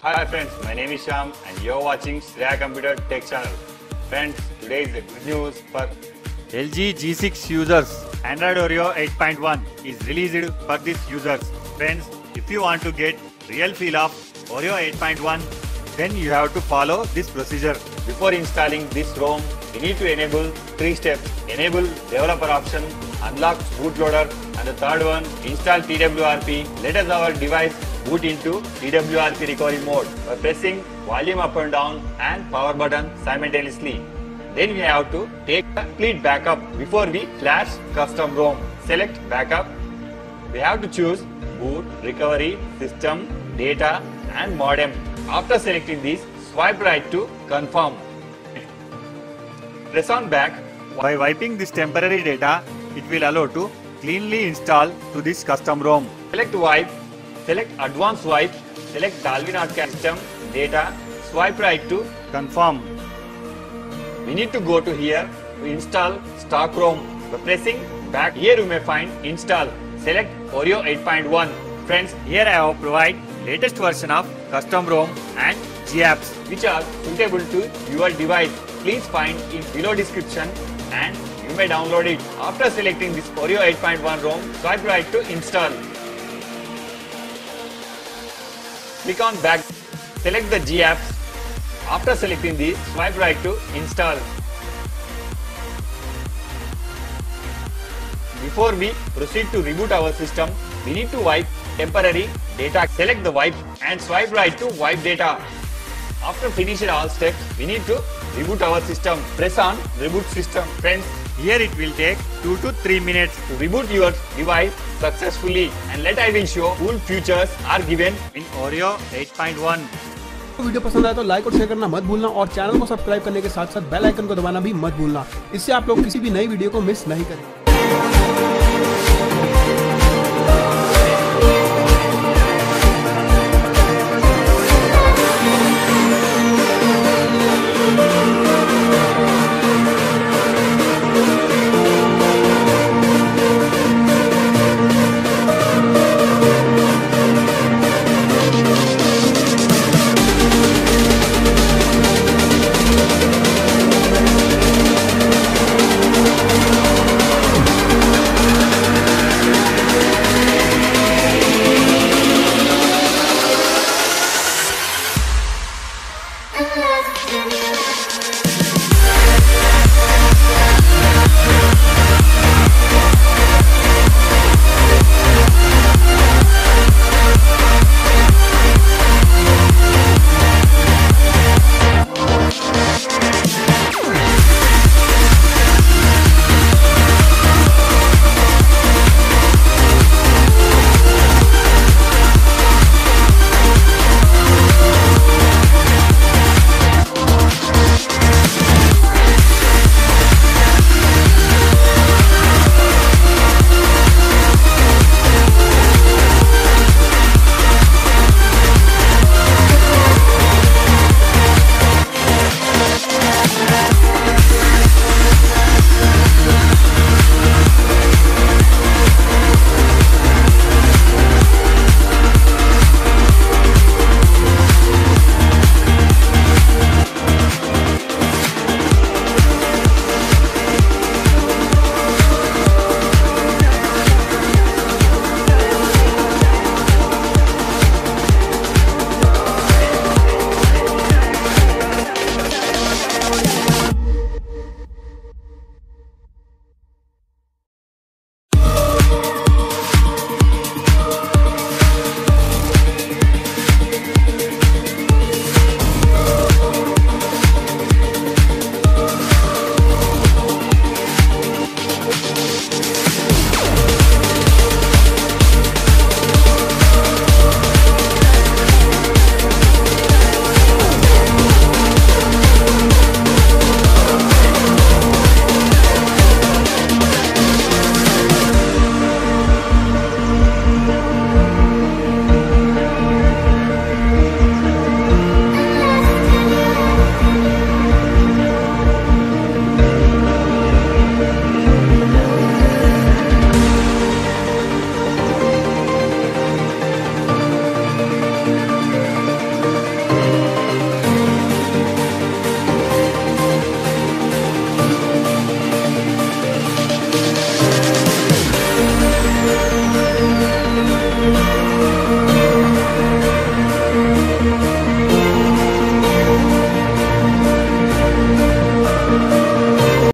Hi friends, my name is Shyam and you're watching Shreya Computer Tech Channel. Friends, today is a good news for LG G6 users. Android Oreo 8.1 is released for these users. Friends, if you want to get real feel of Oreo 8.1, then you have to follow this procedure. Before installing this ROM, we need to enable 3 steps. Enable developer option, unlock bootloader, and the third one, install TWRP. Let us our device boot into TWRP recovery mode by pressing volume up and down and power button simultaneously. Then we have to take a complete backup before we flash custom ROM. Select backup. We have to choose boot, recovery, system, data and modem. After selecting these, swipe right to confirm. Press on back. By wiping this temporary data, it will allow to cleanly install to this custom ROM. Select wipe, select advanced wipe, select Dolby system, data, swipe right to confirm. We need to go to here to install stock ROM. By pressing back, here you may find install. Select Oreo 8.1. Friends, here I have provided latest version of custom ROM and G apps which are suitable to your device. Please find in below description and you may download it. After selecting this Oreo 8.1 ROM, swipe right to install. Click on back, select the G apps. After selecting these, swipe right to install. Before we proceed to reboot our system, we need to wipe temporary data. Select the wipe and swipe right to wipe data. After finishing all steps, we need to reboot our system. Press on reboot system. Friends, here it will take 2 to 3 minutes to reboot your device successfully, and let I will show cool features are given in Oreo 8.1. Video पसंद आया तो like और share करना मत भूलना और channel को subscribe करने के साथ साथ बेल आइकन को दबाना भी मत भूलना। इससे आप लोग किसी भी नई वीडियो को मिस नहीं करेंगे।